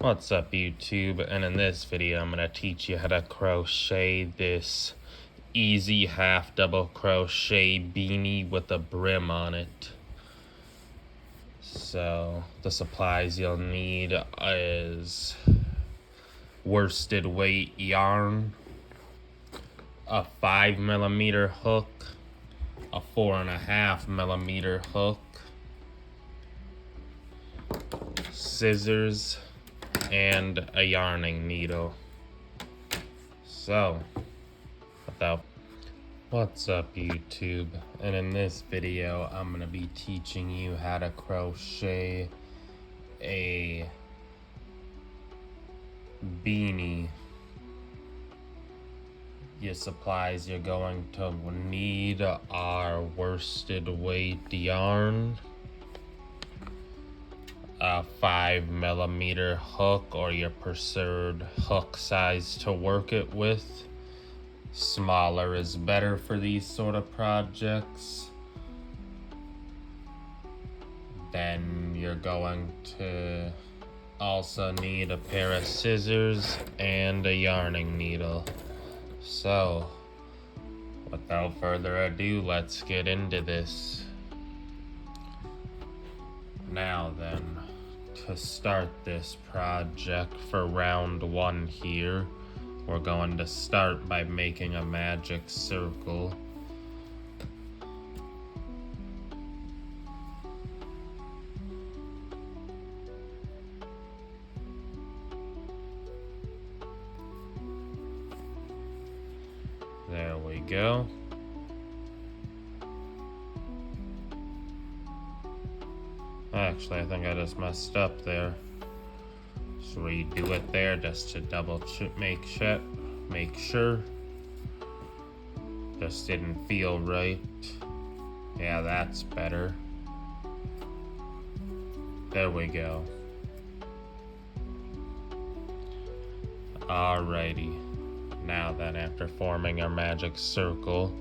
What's up YouTube, and in this video I'm going to teach you how to crochet this easy half double crochet beanie with a brim on it. So the supplies you'll need is worsted weight yarn, a 5mm hook, a 4.5mm hook, scissors, and a yarning needle. So, what's up YouTube? And in this video, I'm gonna be teaching you how to crochet a beanie. Your supplies you're going to need are worsted weight yarn, a 5mm hook or your preferred hook size to work it with. Smaller is better for these sort of projects. Then you're going to also need a pair of scissors and a yarning needle. So, without further ado, let's get into this. Now then, to start this project for round 1 here, we're going to start by making a magic circle. There we go. Actually, I think I just messed up there. Just redo it there just to make sure. Just didn't feel right. Yeah, that's better. There we go. Alrighty. Now then, after forming our magic circle,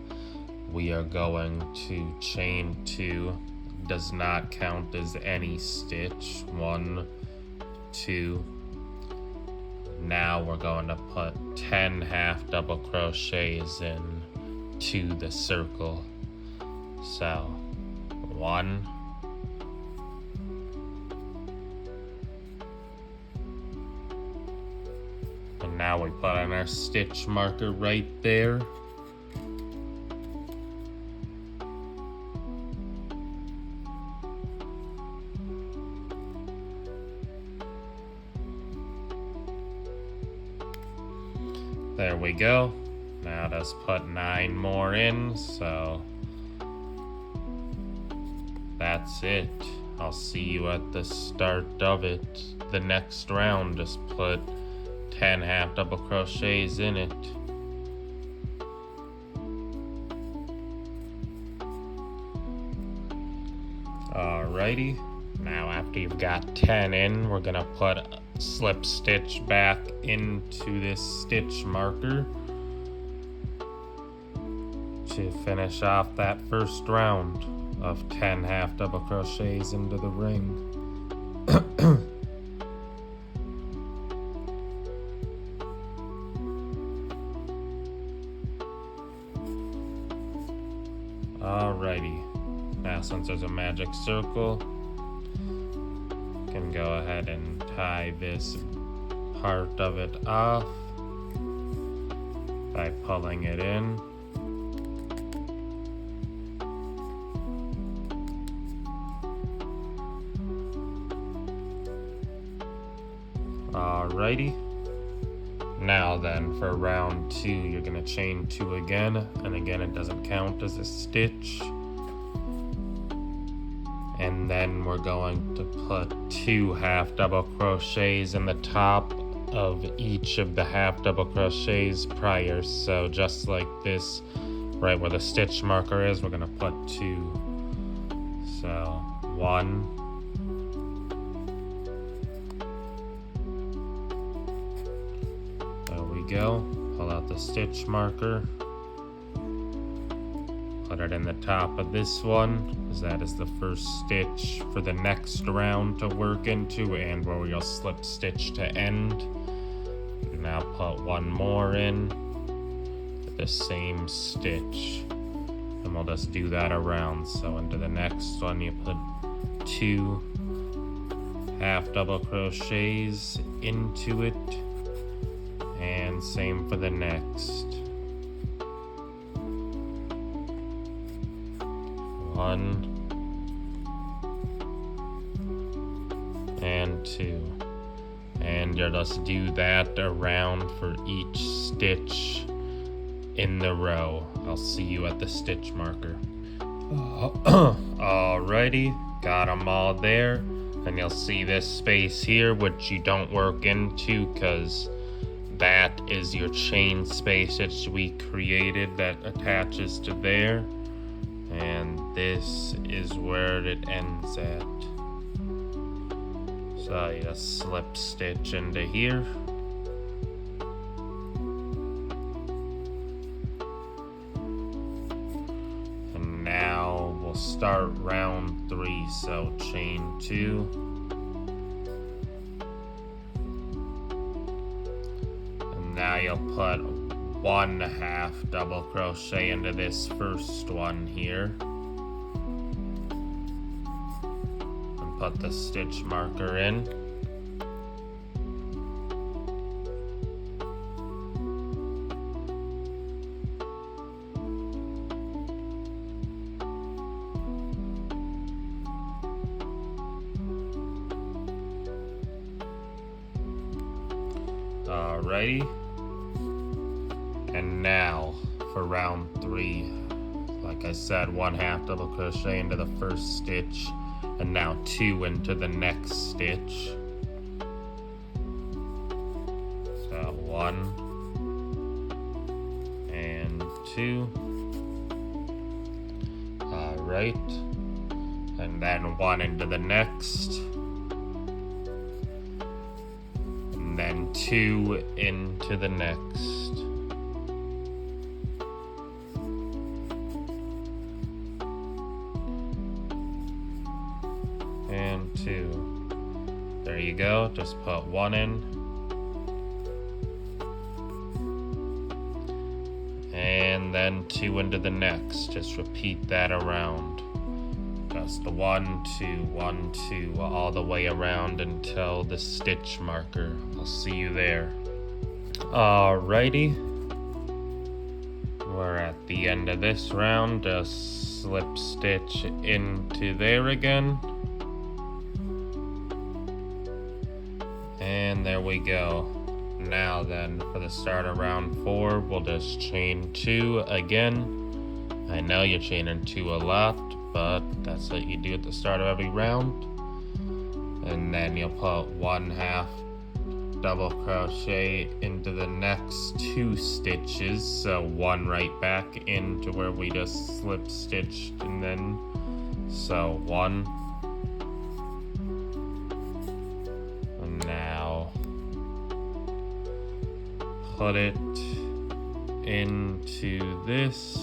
we are going to chain 2. Does not count as any stitch. 1, 2. Now we're going to put 10 half double crochets in to the circle. So 1, 2, and now we put in our stitch marker right there. There we go. Now just put 9 more in, so that's it. I'll see you at the start of it. The next round, just put 10 half double crochets in it. Alrighty. Now after you've got 10 in, we're gonna put slip stitch back into this stitch marker to finish off that first round of 10 half double crochets into the ring. Alrighty, now since there's a magic circle, can go ahead and tie this part of it off by pulling it in. Alrighty. Now then, for round 2, you're going to chain 2 again, and again it doesn't count as a stitch. And then we're going to put 2 half double crochets in the top of each of the half double crochets prior. So just like this, right where the stitch marker is, we're going to put 2. So 1, 2. There we go. Pull out the stitch marker. put it in the top of this one, because that is the first stitch for the next round to work into, and where we'll slip stitch to end. Now put one more in with the same stitch, and we'll just do that around. So into the next one you put 2 half double crochets into it, and same for the next. 1 and 2, and you'll just do that around for each stitch in the row. I'll see you at the stitch marker. Alrighty, got them all there, and you'll see this space here which you don't work into because that is your chain space that we created that attaches to there, and this is where it ends at. So you just slip stitch into here, and now we'll start round 3. So chain 2, and now you'll put 1 half double crochet into this first one here, and put the stitch marker in. Alrighty. And now for round 3, like I said, 1 half double crochet into the first stitch, and now 2 into the next stitch. So 1 and 2. Alright, and then 1 into the next, and then 2 into the next. And 2. There you go, just put 1 in, and then 2 into the next. Just repeat that around, just 1 2 1 2 all the way around until the stitch marker. I'll see you there. Alrighty, we're at the end of this round. Just slip stitch into there again. And there we go. Now then, for the start of round 4, we'll just chain 2 again. I know you're chaining 2 a lot, but that's what you do at the start of every round. And then you'll put 1 half double crochet into the next 2 stitches. So 1 right back into where we just slip stitched, and then so 1. Now put it into this,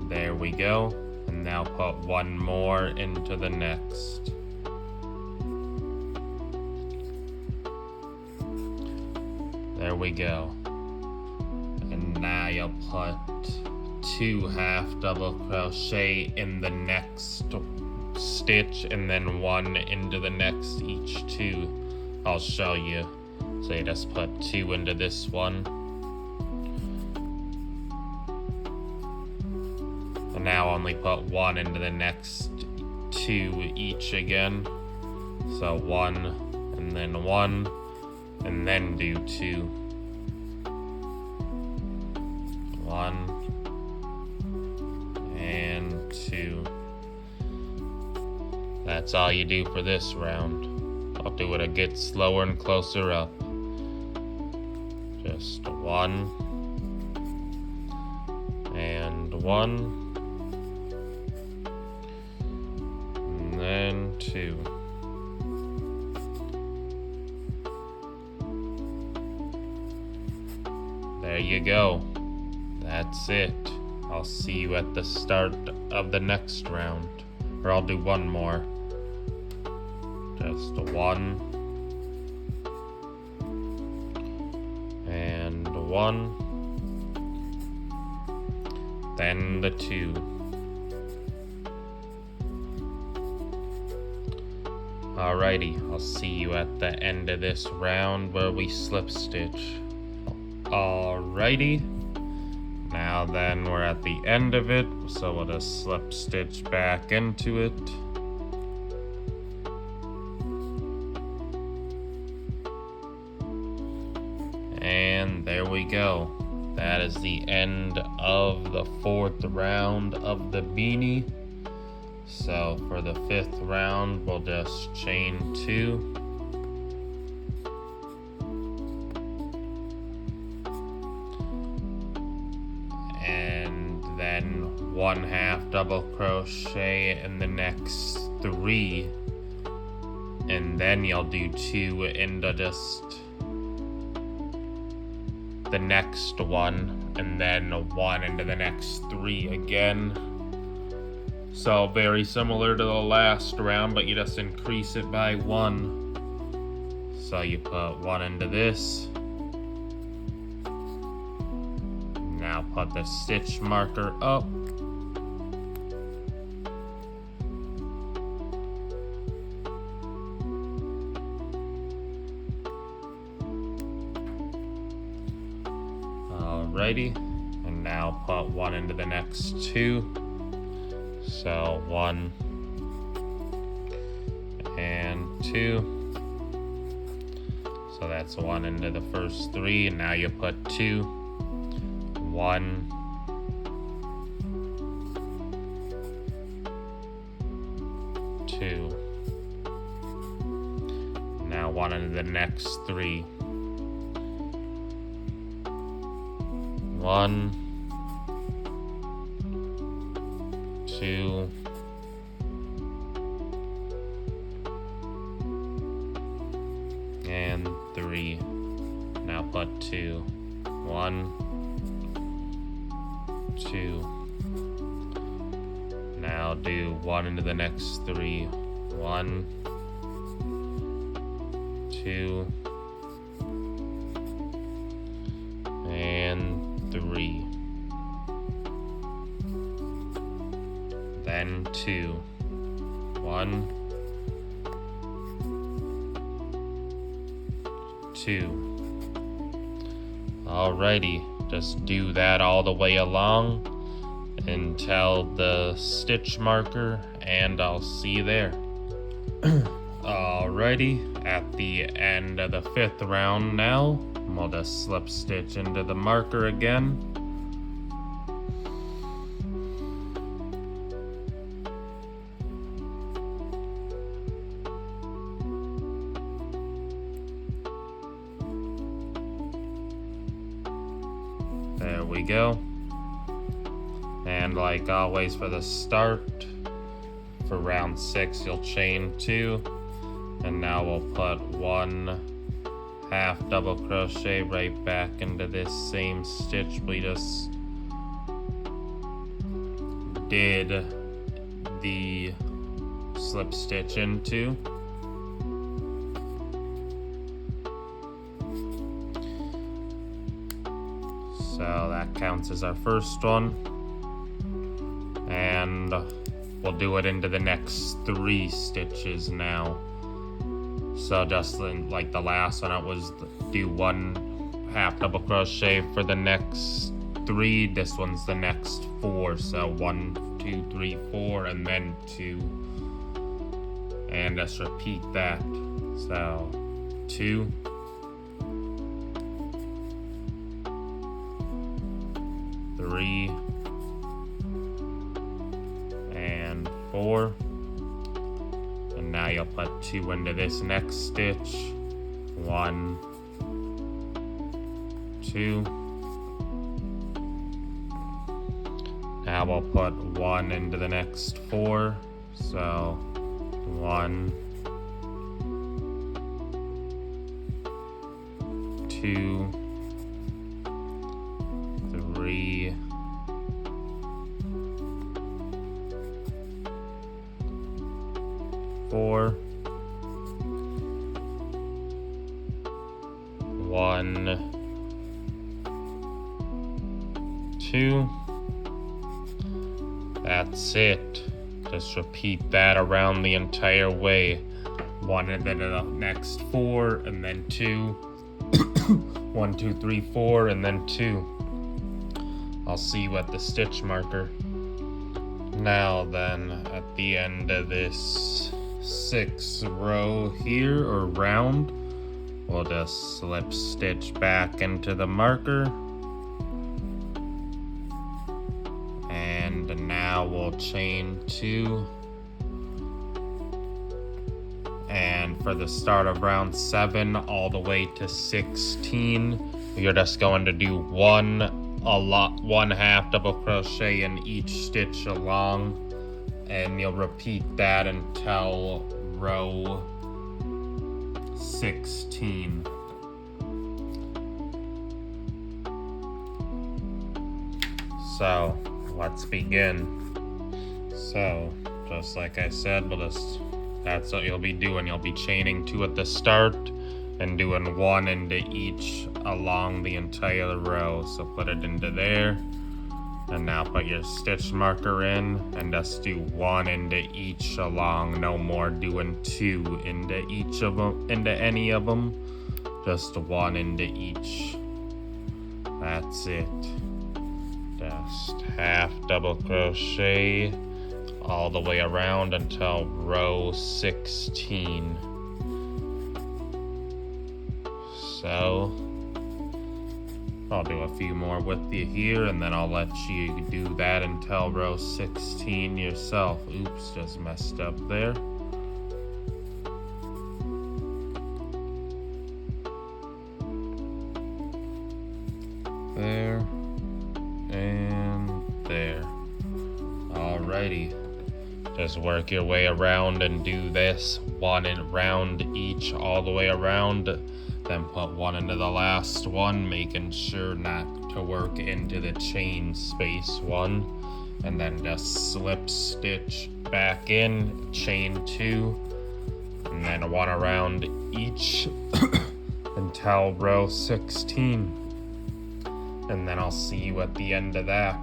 there we go, and now put 1 more into the next. There we go, and now you'll put 2 half double crochet in the next stitch, and then 1 into the next, each 2. I'll show you. So you just put 2 into this one, and now only put 1 into the next 2 each again. So 1 and then 1, and then do 2. 1 and 2. That's all you do for this round. I'll do it a bit slower and closer up. Just 1 and 1, and then 2. there you go. That's it. I'll see you at the start of the next round. Or I'll do one more. Just one. And one. Then the two. Alrighty, I'll see you at the end of this round where we slip stitch. Alrighty. Now then, we're at the end of it, so we'll just slip stitch back into it. And there we go. That is the end of the 4th round of the beanie. So for the 5th round, we'll just chain 2. And then 1/2 double crochet in the next 3. And then you'll do 2 into just the next one, and then 1 into the next 3 again. So very similar to the last round, but you just increase it by 1. So you put 1 into this. Now put the stitch marker up. Alrighty, and now put 1 into the next 2. So 1 and 2. So that's 1 into the first 3, and now you put 2. 1. 2. Now 1 into the next 3. 1, 2, and 3. Now put 2. 1, 2. Now do 1 into the next 3. 1, 2, and 3. Then 2. 1, 2. Alrighty, just do that all the way along until the stitch marker, and I'll see you there. Alrighty, at the end of the 5th round now, we'll just slip stitch into the marker again. There we go. And like always for the start, for round 6 you'll chain 2, and now we'll put 1/2 double crochet right back into this same stitch we just did the slip stitch into. So that counts as our first one, and we'll do it into the next 3 stitches now. So just like the last one, it was do 1/2 double crochet for the next 3. This one's the next 4. So 1, 2, 3, 4, and then 2. And just repeat that. So 2, 3, and 4. And now you'll put 2 into this next stitch. 1, 2. Now we'll put 1 into the next 4. So 1, 2, 3, 4, 1, 2. That's it. Just repeat that around the entire way. 1 and then the next 4 and then 2. 1, 2, 3, 4 and then 2. I'll see you at the stitch marker. Now then, at the end of this 6th row here, or round, we'll just slip stitch back into the marker. And now we'll chain 2. And for the start of round 7 all the way to 16, you're just going to do one half double crochet in each stitch along, and you'll repeat that until row 16. So let's begin. So just like I said, that's what you'll be doing. You'll be chaining 2 at the start and doing 1 into each along the entire row. So put it into there, and now put your stitch marker in and just do 1 into each along. No more doing 2 into each of them, into any of them. Just 1 into each. That's it. Just half double crochet all the way around until row 16. So I'll do a few more with you here, and then I'll let you do that until row 16 yourself. Oops, just messed up there. There and there. Alrighty. Just work your way around and do this 1 round each all the way around. Then put 1 into the last one, making sure not to work into the chain space 1. And then just slip stitch back in, chain 2, and then 1 around each until row 16. And then I'll see you at the end of that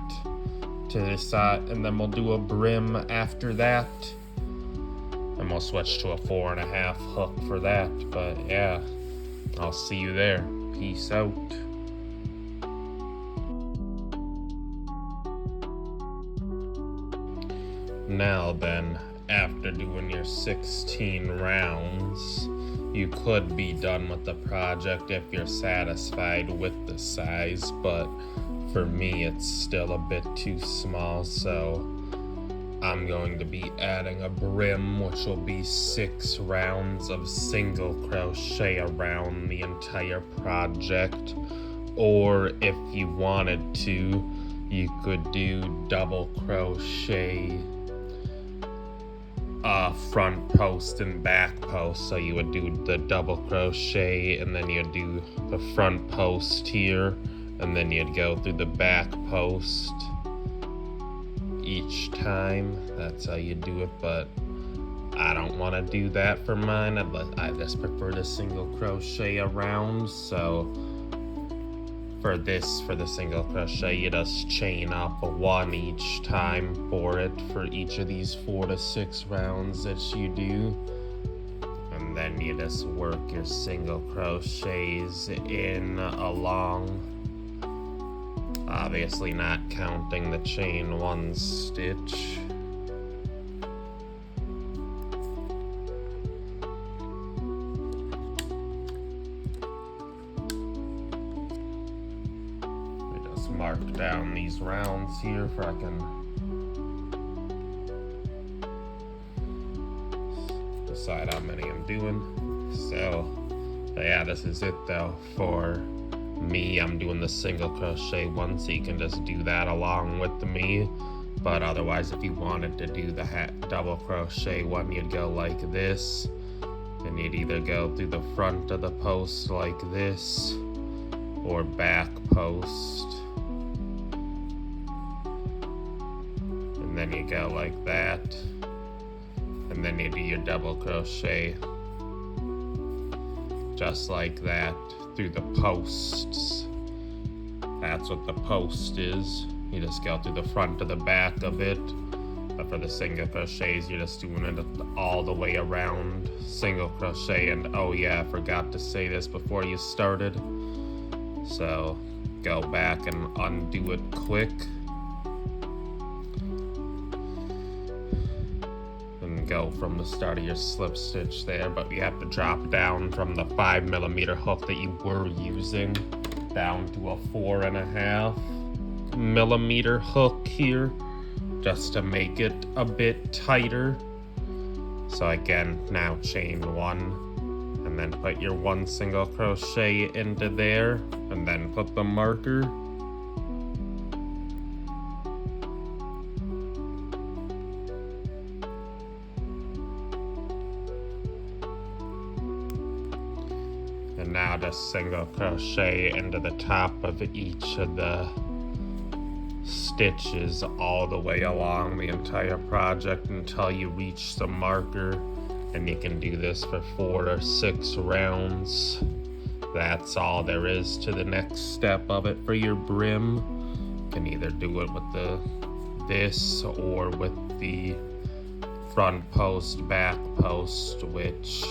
to decide, and then we'll do a brim after that. And we'll switch to a 4.5 hook for that. But yeah, I'll see you there. Peace out. Now then, after doing your 16 rounds, you could be done with the project if you're satisfied with the size, but for me it's still a bit too small, so I'm going to be adding a brim, which will be 6 rounds of single crochet around the entire project. Or if you wanted to, you could do double crochet front post and back post. So you would do the double crochet, and then you'd do the front post here, and then you'd go through the back post each time. That's how you do it, but I don't want to do that for mine. I just prefer the single crochet around. So for the single crochet, you just chain up 1 each time for it, for each of these 4 to 6 rounds that you do. And then you just work your single crochets in along, obviously not counting the chain 1 stitch. Mark down these rounds here for I can decide how many I'm doing. So yeah, this is it though. For me, I'm doing the single crochet 1, so you can just do that along with me. But otherwise, if you wanted to do the double crochet 1, you'd go like this, and you'd either go through the front of the post like this, or back post then you go like that, and then you do your double crochet just like that through the posts. That's what the post is. You just go through the front to the back of it. But for the single crochets, you're just doing it all the way around, single crochet. And oh yeah, I forgot to say this before you started, so go back and undo it quick, and go from the start of your slip stitch there. But you have to drop down from the 5mm hook that you were using down to a 4.5mm hook here, just to make it a bit tighter. So again, now chain 1, and then put your 1 single crochet into there, and then put the marker. And now just single crochet into the top of each of the stitches all the way along the entire project until you reach the marker, and you can do this for 4 or 6 rounds. That's all there is to the next step of it for your brim. You can either do it with this or with the front post, back post, which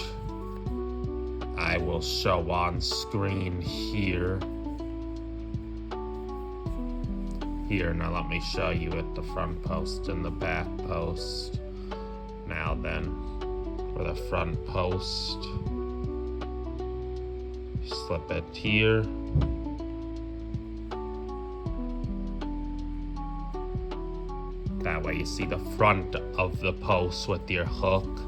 I will show on screen here. Here, now let me show you at the front post and the back post. Now then, for the front post, slip it here. That way you see the front of the post with your hook.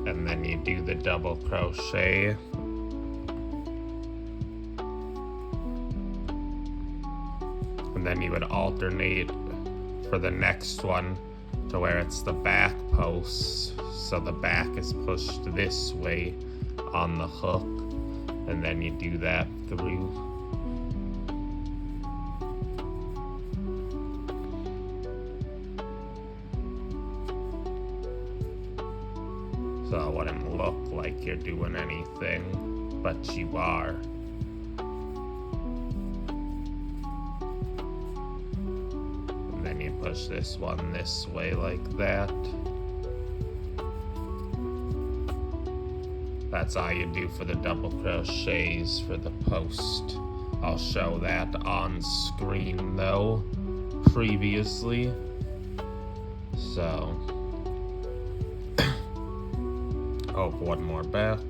And then you do the double crochet. And then you would alternate for the next one to where it's the back post, so the back is pushed this way on the hook, and then you do that through. So it wouldn't look like you're doing anything, but you are. Push this one this way like that. That's all you do for the double crochets for the post. I'll show that on screen though previously. So oh, one more back.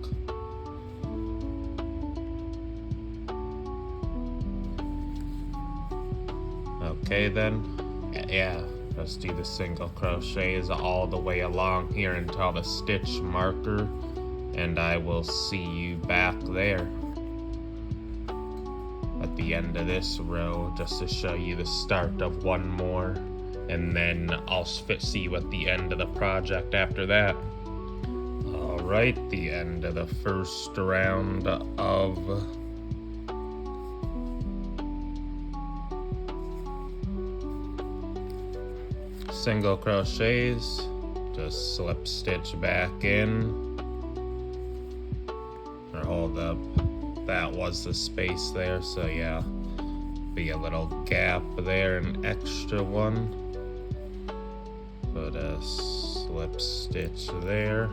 Okay then. Yeah, just do the single crochets all the way along here until the stitch marker, and I will see you back there at the end of this row, just to show you the start of one more, and then I'll see you at the end of the project after that. Alright, the end of the first round of single crochets. Just slip stitch back in, or hold up, that was the space there, so yeah, be a little gap there, an extra one. Put a slip stitch there,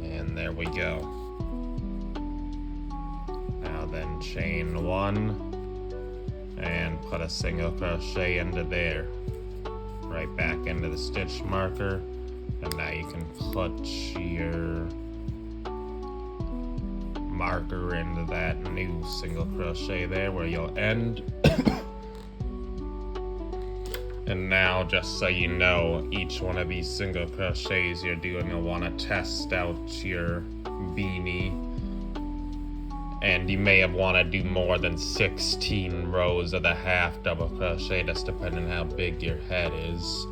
and there we go. Now then, chain 1 and put a single crochet into there, right back into the stitch marker, and now you can put your marker into that new single crochet there where you'll end. And now, just so you know, each one of these single crochets you're doing, you'll want to test out your beanie. And you may have want to do more than 16 rows of the half double crochet, just depending on how big your head is.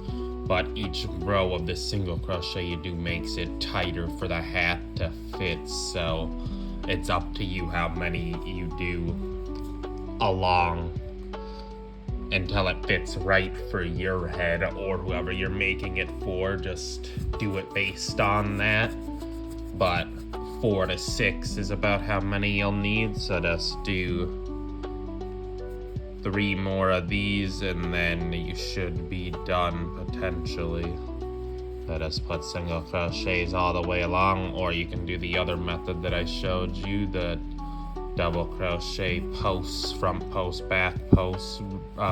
But each row of the single crochet you do makes it tighter for the hat to fit, so it's up to you how many you do. along until it fits right for your head or whoever you're making it for. Just do it based on that. But 4 to 6 is about how many you'll need, so just do 3 more of these and then you should be done potentially. Let us put single crochets all the way along, or you can do the other method that I showed you, the double crochet posts, front post, back post,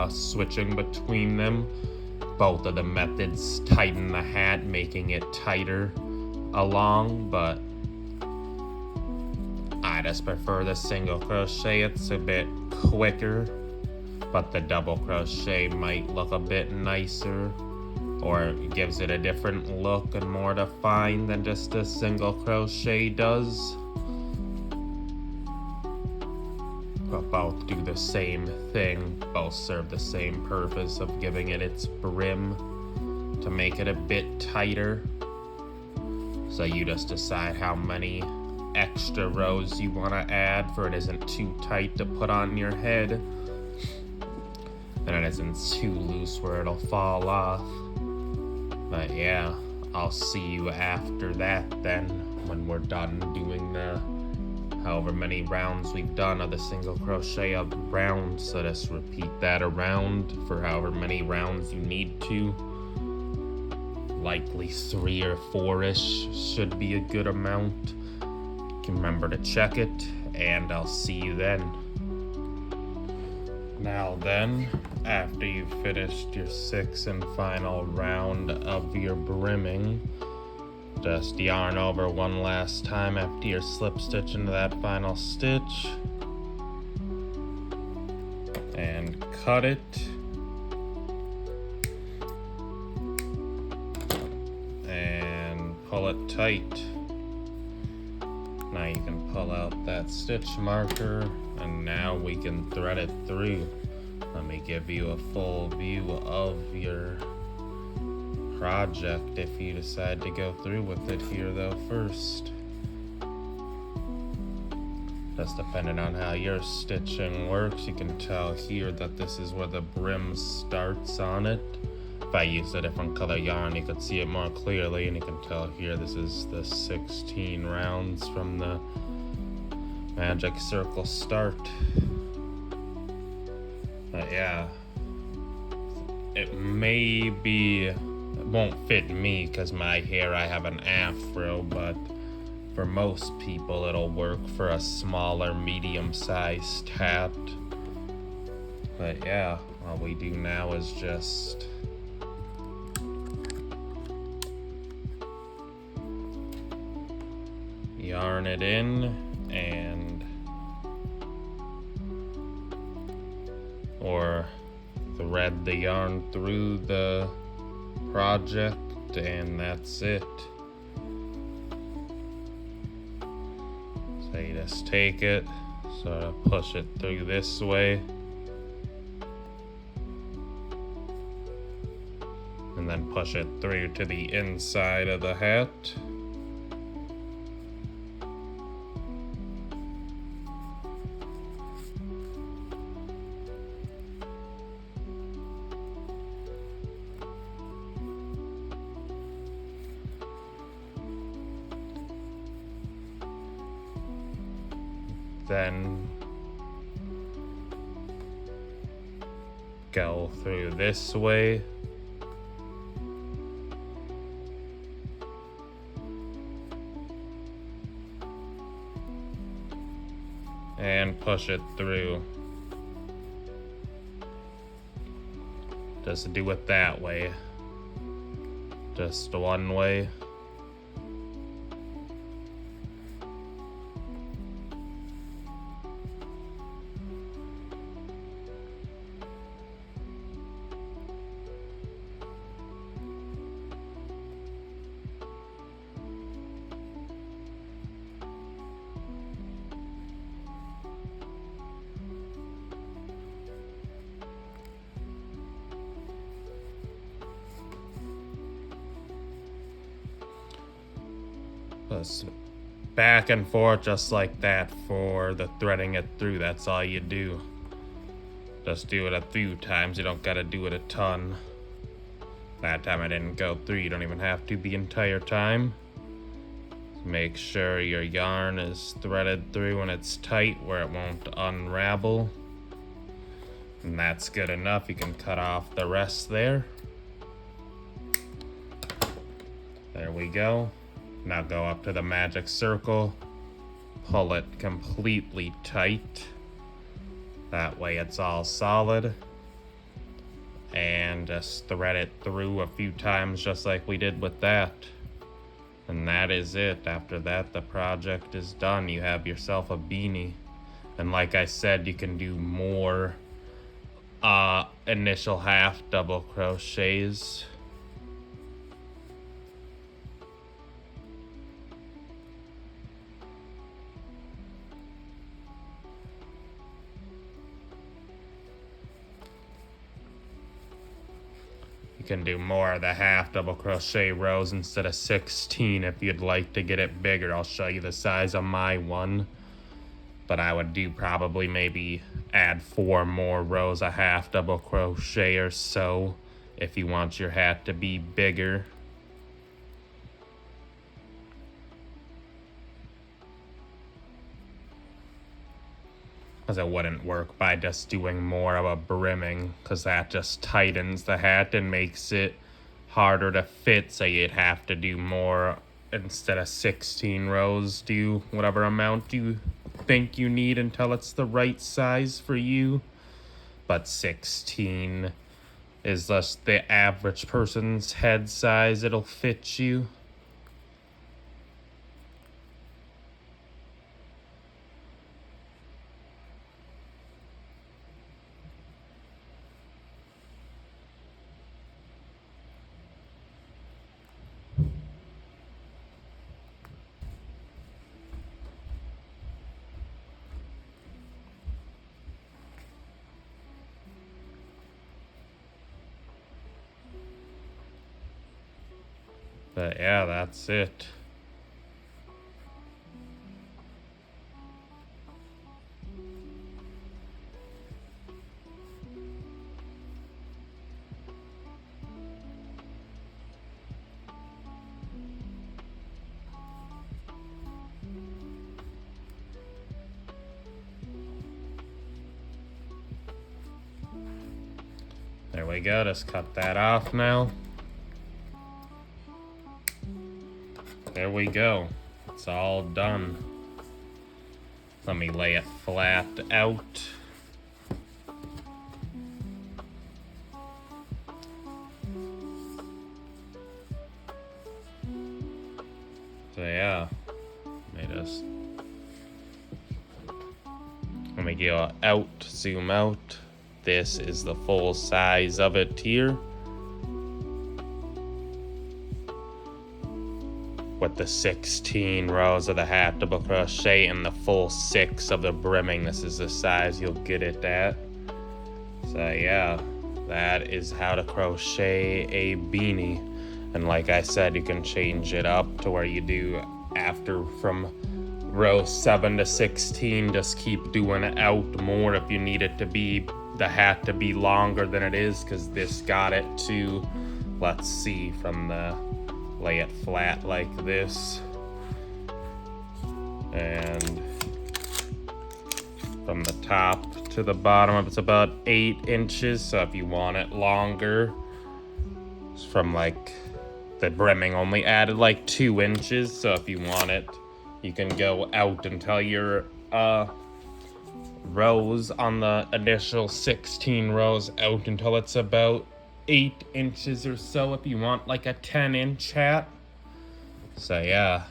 switching between them. Both of the methods tighten the hat, making it tighter along, but I just prefer the single crochet. It's a bit quicker, but the double crochet might look a bit nicer, or it gives it a different look and more defined than just a single crochet does. But both do the same thing, both serve the same purpose of giving it its brim to make it a bit tighter. So you just decide how many extra rows you want to add, for it isn't too tight to put on your head, and it isn't too loose where it'll fall off. But yeah, I'll see you after that then, when we're done doing the however many rounds we've done of the single crochet of round. So just repeat that around for however many rounds you need to. Likely 3 or 4-ish should be a good amount. You can remember to check it, and I'll see you then. Now then, after you've finished your 6th and final round of your brimming, just yarn over one last time after your slip stitch into that final stitch, and cut it, and pull it tight. Now you can pull out that stitch marker, and now we can thread it through. Let me give you a full view of your project if you decide to go through with it here though first. Just depending on how your stitching works, you can tell here that this is where the brim starts on it. If I used a different color yarn, you could see it more clearly, and you can tell here this is the 16 rounds from the magic circle start. But yeah, it won't fit me because my hair, I have an afro, but for most people it'll work for a smaller, medium-sized hat. But yeah, all we do now is just yarn it in or thread the yarn through the project, and that's it. So you just take it, sort of push it through this way, and then push it through to the inside of the hat. Then go through this way, and push it through. Just do it that way, just one way. Just back and forth just like that for the threading it through. That's all you do. Just do it a few times, you don't gotta do it a ton. That time I didn't go through, you don't even have to the entire time. Make sure your yarn is threaded through and it's tight where it won't unravel. And that's good enough, you can cut off the rest there. There we go. Now go up to the magic circle, pull it completely tight. That way it's all solid. And just thread it through a few times just like we did with that. And that is it. After that, the project is done. You have yourself a beanie. And like I said, you can do more initial half double crochets. You can do more of the half double crochet rows instead of 16 if you'd like to get it bigger. I'll show you the size of my one. But I would do probably maybe add 4 more rows of half double crochet or so if you want your hat to be bigger. Because it wouldn't work by just doing more of a brimming, because that just tightens the hat and makes it harder to fit, so you'd have to do more. Instead of 16 rows, do whatever amount you think you need until it's the right size for you. But 16 is just the average person's head size it'll fit you. But yeah, that's it. There we go, just cut that off now. There we go. It's all done. Let me lay it flat out. So yeah, let me go out, zoom out. This is the full size of it here. With the 16 rows of the half double crochet and the full 6 of the brimming. This is the size you'll get it at. So yeah, that is how to crochet a beanie. And like I said, you can change it up to where you do after from row 7 to 16. Just keep doing it out more if you need it to be, the hat to be longer than it is, because this got it to, let's see, from the lay it flat like this, and from the top to the bottom it's about 8 inches. So if you want it longer, it's from like the brimming only added like 2 inches. So if you want it, you can go out until your rows on the initial 16 rows out until it's about 8 inches or so if you want like a 10-inch hat. So yeah,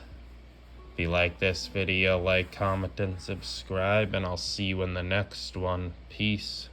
if you like this video, like, comment, and subscribe, and I'll see you in the next one. Peace.